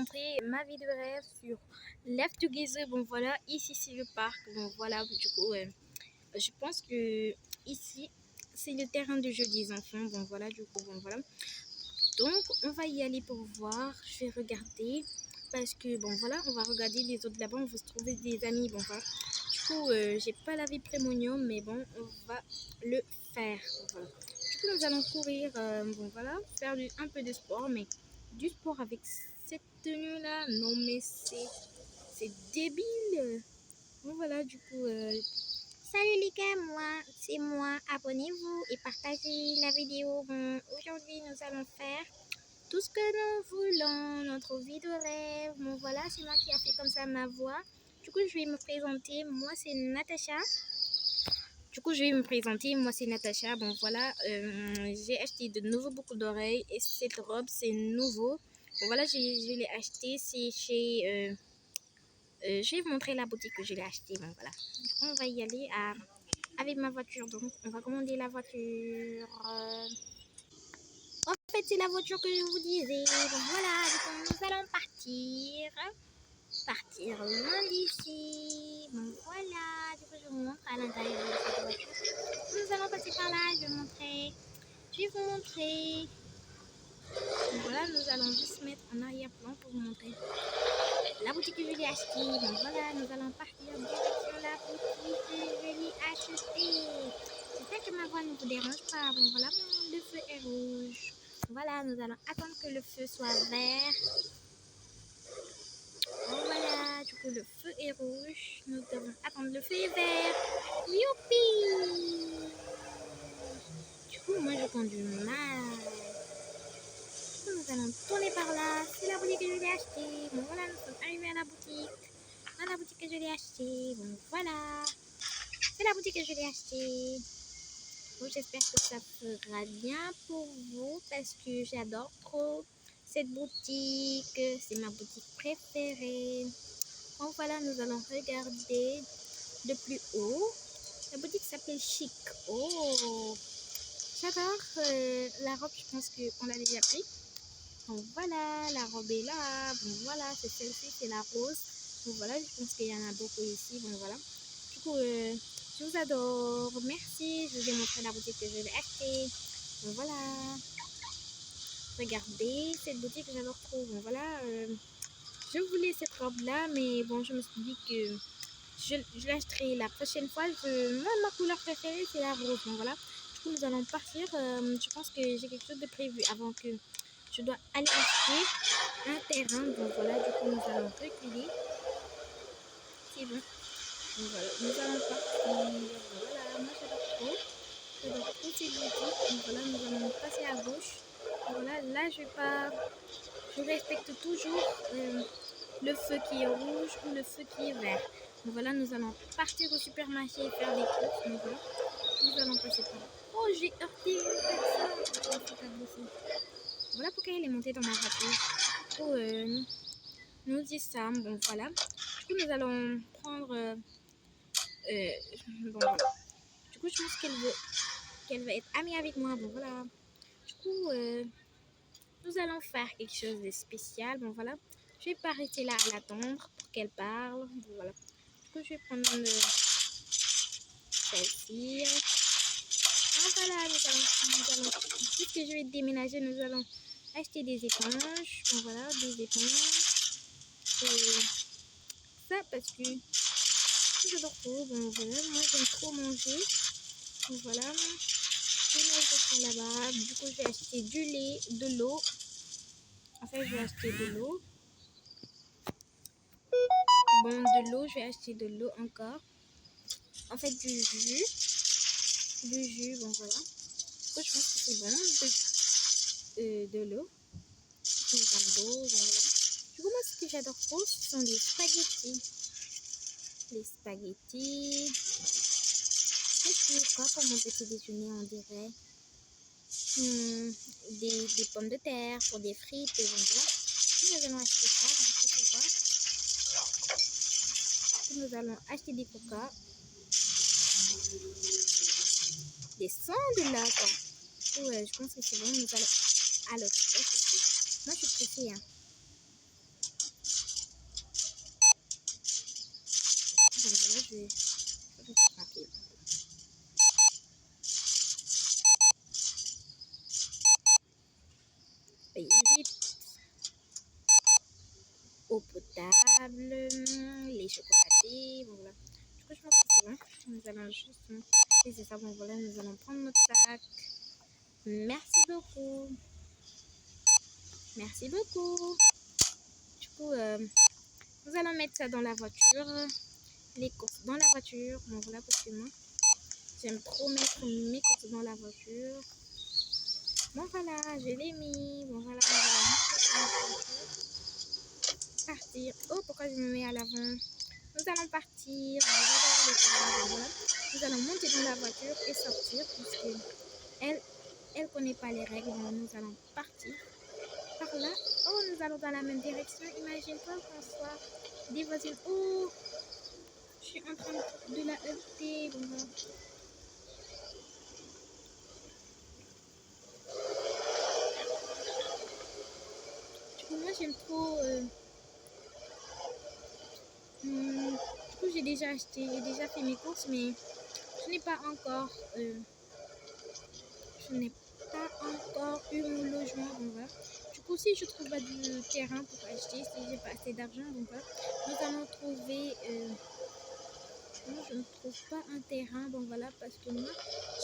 montrer ma vie de rêve sur Left Together. Bon voilà, ici c'est le parc. Bon voilà, du coup, je pense que ici c'est le terrain de jeu des enfants. Bon voilà, du coup, bon voilà. Donc on va y aller pour voir. Je vais regarder parce que bon voilà, on va regarder les autres là-bas. On va se trouver des amis. Bon voilà. Du coup, j'ai pas la vie prémonium, mais bon, on va le faire. Bon, voilà. Du coup, nous allons courir. Bon voilà, faire un peu de sport, mais du sport avec cette tenue-là, non mais c'est débile. Bon voilà, du coup. Salut les gars, c'est moi. Abonnez-vous et partagez la vidéo. Bon, aujourd'hui nous allons faire tout ce que nous voulons, notre vie de rêve. Bon voilà, c'est moi qui a fait comme ça ma voix. Du coup, je vais me présenter. Moi, c'est Natacha. Bon voilà, j'ai acheté de nouveau boucles d'oreilles et cette robe, c'est nouveau. Bon voilà, je l'ai acheté, c'est chez... je vais vous montrer la boutique que je l'ai acheté. Bon voilà, du coup, on va y aller avec ma voiture. Donc, on va commander la voiture. En fait, c'est la voiture que je vous disais. Donc voilà, du coup, nous allons partir loin d'ici. Bon voilà, du coup je vous montre à l'intérieur de cette voiture. Nous allons passer par là, je vais vous montrer. Donc voilà, nous allons juste mettre en arrière-plan pour vous montrer la boutique que je l'ai achetée. Donc voilà, nous allons partir direction la boutique que je l'ai achetée. J'espère que ma voix ne vous dérange pas. Bon voilà, le feu est rouge. Voilà, nous allons attendre que le feu soit vert. Bon voilà, du coup le feu est rouge, nous devons attendre le feu est vert. Youpi! Du coup moi je conduis mal. Du coup nous allons tourner par là, c'est la boutique que je l'ai achetée. Bon voilà, nous sommes arrivés à la boutique que je l'ai achetée. Bon voilà, c'est la boutique que je l'ai achetée. Bon, j'espère que ça fera bien pour vous parce que j'adore trop cette boutique, c'est ma boutique préférée. Bon voilà, nous allons regarder de plus haut. La boutique s'appelle Chic. Oh, j'adore la robe, je pense qu'on l'a déjà pris. Donc voilà, la robe est là. Bon voilà, c'est celle-ci, c'est la rose. Bon voilà, je pense qu'il y en a beaucoup ici. Bon voilà. Du coup, je vous adore. Merci. Je vous ai montré la boutique que je vais acheter. Bon voilà. Regardez cette boutique, j'adore trop. Bon voilà. Je voulais cette robe-là, mais bon, je me suis dit que je l'achèterai la prochaine fois. Moi, ma couleur préférée, c'est la rose. Donc voilà. Du coup, nous allons partir. Je pense que j'ai quelque chose de prévu avant que je dois aller acheter un terrain. Donc voilà, du coup, nous allons reculer. C'est bon. Donc voilà, nous allons partir. Voilà, moi, j'adore trop. J'adore trop cette boutique. Donc voilà, nous allons passer à gauche. Donc voilà, là, je respecte toujours le feu qui est rouge ou le feu qui est vert. Donc voilà, nous allons partir au supermarché et faire des courses. Donc voilà, nous allons passer par là. Oh, j'ai heurté une personne. Oh, c'est pas blessé. Voilà pourquoi elle est montée dans ma voiture. Du coup, nous y sommes. Bon, voilà. Du coup, nous allons prendre... bon, voilà. Du coup, je pense qu'elle veut être amie avec moi. Bon, voilà. Du coup, nous allons faire quelque chose de spécial. Bon, voilà. Je vais pas rester là à l'attendre pour qu'elle parle. Bon, voilà. Du coup, je vais prendre celle-ci. Ah, voilà, puisque je vais déménager, nous allons acheter des éponges. Bon, voilà, des éponges. Et ça, parce que j'adore trop. Bon, voilà, moi, j'aime trop manger. Donc, voilà. Je vais mettre là-bas. Du coup, je vais acheter du lait, de l'eau. En fait, je vais acheter de l'eau. Bon, de l'eau, je vais acheter de l'eau encore. En fait, du jus. Du jus, bon, voilà. Du coup, je pense que c'est bon. De l'eau. Bon, voilà. Du coup, moi, ce que j'adore trop, ce sont les spaghettis. Les spaghettis. C'est quoi pour mon petit déjeuner, on dirait des pommes de terre pour des frites. Et bon, voilà. Nous allons acheter ça. Nous allons acheter des coca. Des sondes là, quoi. Ouais, je pense que c'est bon. Nous allons. Alors, moi, je suis pressée, hein. eau potable, les chocolatés, bon voilà. Du coup, je pense que c'est bon. Nous allons juste laisser ça, bon voilà, nous allons prendre notre sac. Merci beaucoup. Merci beaucoup. Du coup, nous allons mettre ça dans la voiture, les courses dans la voiture, bon voilà, parce que moi, j'aime trop mettre mes courses dans la voiture. Bon voilà, je l'ai mis, bon voilà, nous allons partir. Oh, pourquoi je me mets à l'avant? Nous allons partir, voilà. Nous allons monter dans la voiture et sortir, puisque elle connaît pas les règles, donc nous allons partir par là. Oh, nous allons dans la même direction, imagine-toi qu'on soit des voisines. Oh, je suis en train de la heurter, bon voilà. Du coup, moi j'aime trop... du coup, j'ai déjà acheté, j'ai déjà fait mes courses, mais je n'ai pas encore... je n'ai pas encore eu mon logement, donc voilà. Du coup, si je trouve pas de terrain pour acheter, si j'ai pas assez d'argent, donc voilà, nous allons trouver... moi, je ne trouve pas un terrain, bon voilà, parce que moi,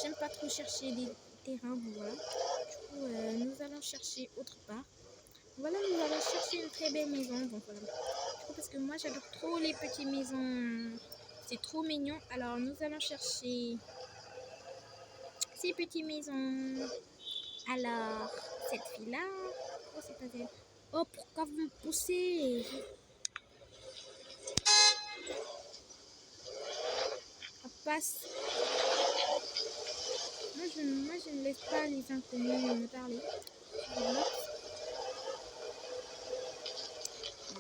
j'aime pas trop chercher des terrains, bon voilà. Du coup, nous allons chercher autre part. Voilà, nous allons chercher une très belle maison, donc voilà. Du coup, parce que moi, j'adore trop les petites maisons, c'est trop mignon. Alors, nous allons chercher ces petites maisons. Alors, cette fille-là, oh, c'est pas elle. Oh, pourquoi vous me poussez? Ça passe. Moi, je ne laisse pas les inconnus me parler. Voilà.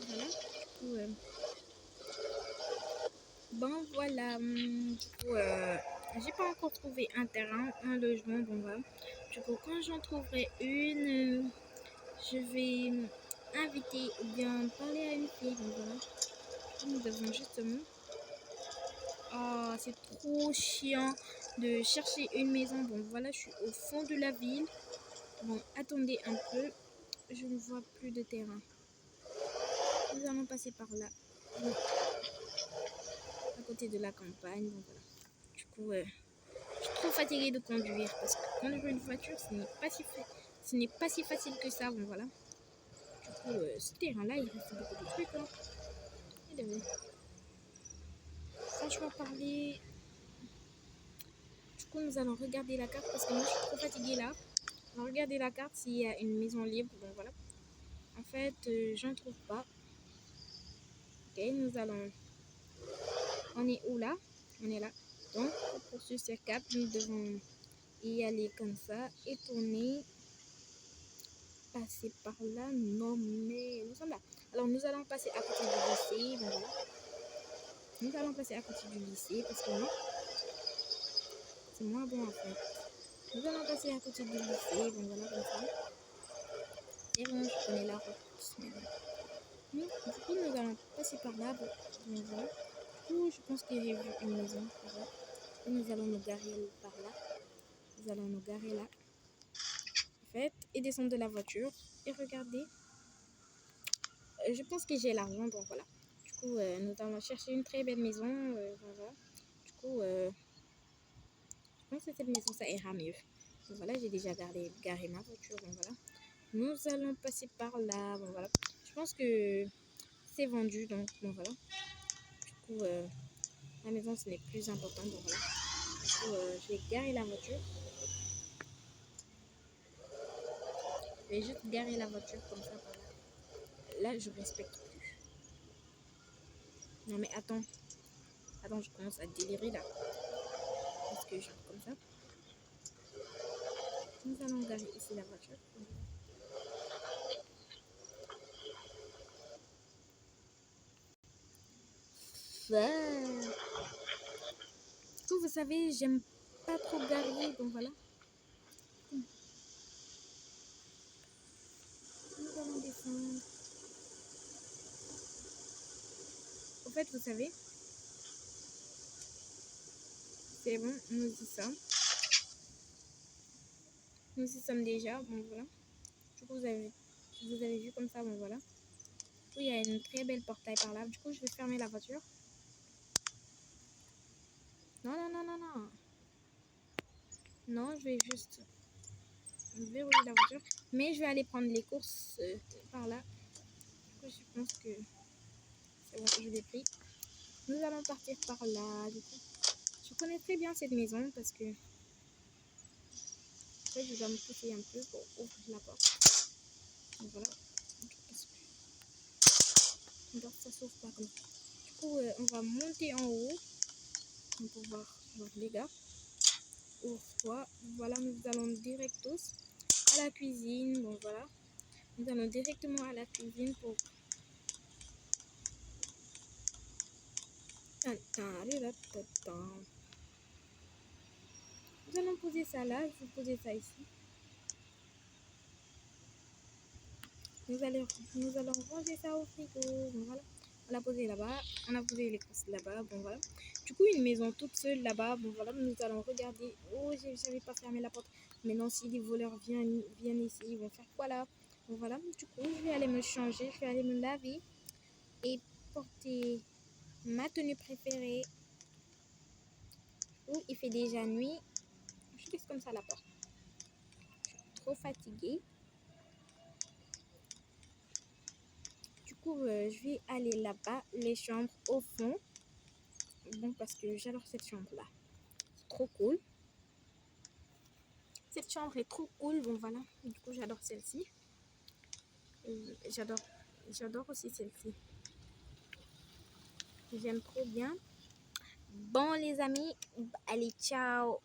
Voilà. Du coup, bon, voilà. Du coup, j'ai pas encore trouvé un terrain, un logement. Bon, voilà. Du coup, quand j'en trouverai une, je vais inviter ou bien parler à une fille. Bon, voilà. Nous devons justement... Oh, c'est trop chiant de chercher une maison. Bon, voilà, je suis au fond de la ville. Bon, attendez un peu. Je ne vois plus de terrain. Nous allons passer par là. Bon, à côté de la campagne. Bon, voilà. Du coup, je suis trop fatiguée de conduire. Parce que conduire une voiture, ce n'est pas si facile que ça. Bon, voilà. Du coup, ce terrain-là, il reste beaucoup de trucs. Hein. Franchement, parler... Du coup, nous allons regarder la carte parce que moi, je suis trop fatiguée là. On va regarder la carte s'il y a une maison libre. Bon, voilà. En fait, j'en trouve pas. Ok, nous allons... On est où là? On est là. Donc, pour poursuivre ce cap, nous devons y aller comme ça et tourner. Passer par là. Non, mais nous sommes là. Alors, nous allons passer à côté du lycée. Bon, voilà. Nous allons passer à côté du lycée parce que moi, c'est moins bon en fait. Nous allons passer à côté du lycée. Bon, voilà, comme ça. Et bon, je connais la route. Du coup, nous allons passer par là. Bon, voilà. Du coup, je pense que j'ai vu une maison. Voilà. Et nous allons nous garer par là. Nous allons nous garer là. En fait, et descendre de la voiture. Et regardez. Je pense que j'ai l'argent, donc voilà. Du coup, nous allons chercher une très belle maison. Voilà. Du coup, je pense que cette maison, ça ira mieux. Donc voilà, j'ai déjà garé ma voiture. Donc voilà. Nous allons passer par là. Bon, voilà. Je pense que c'est vendu, donc bon, voilà. Du coup, la maison, ce n'est plus important. Donc voilà. Du coup, je vais garer la voiture. Je vais juste garer la voiture comme ça. Voilà. Là, je respecte plus. Non, mais attends. Attends, je commence à délirer là. Parce que je suis comme ça. Nous allons garer ici la voiture. Vous savez, j'aime pas trop garer, donc voilà. Nous allons descendre. Au fait, vous savez, c'est bon, nous y sommes. Nous y sommes déjà, bon voilà. Du coup, vous avez vu comme ça, bon voilà. il y a une très belle portail par là. Du coup, je vais fermer la voiture. Non, non, non, non, non. Non, je vais juste verrouiller la voiture. Mais je vais aller prendre les courses par là. Du coup, je pense que c'est bon, je l'ai pris. Nous allons partir par là. Du coup, je connais très bien cette maison parce que en fait, je dois me pousser un peu pour ouvrir la porte. Donc voilà. Donc ça s'ouvre pas comme ça. Du coup, on va monter en haut. On peut voir genre, les gars. Ouvre-toi. Voilà, nous allons directos à la cuisine. Bon, voilà. Nous allons directement à la cuisine pour... Nous allons poser ça là. Je vais poser ça ici. Nous allons ranger ça au frigo. Bon, voilà. On l'a posé là-bas. On a posé les courses là-bas. Bon, voilà. Du coup, une maison toute seule là-bas. Bon, voilà. Nous allons regarder. Oh, j'avais pas fermé la porte. Maintenant, si les voleurs viennent ici, ils vont faire quoi là? Bon, voilà. Du coup, je vais aller me changer. Je vais aller me laver et porter ma tenue préférée. Oh, il fait déjà nuit. Je laisse comme ça la porte. Je suis trop fatiguée. Du coup, je vais aller là-bas, les chambres au fond. Bon, parce que j'adore cette chambre-là. C'est trop cool. Cette chambre est trop cool. Bon, voilà. Du coup, j'adore celle-ci. J'adore aussi celle-ci. J'aime trop bien. Bon, les amis, allez, ciao.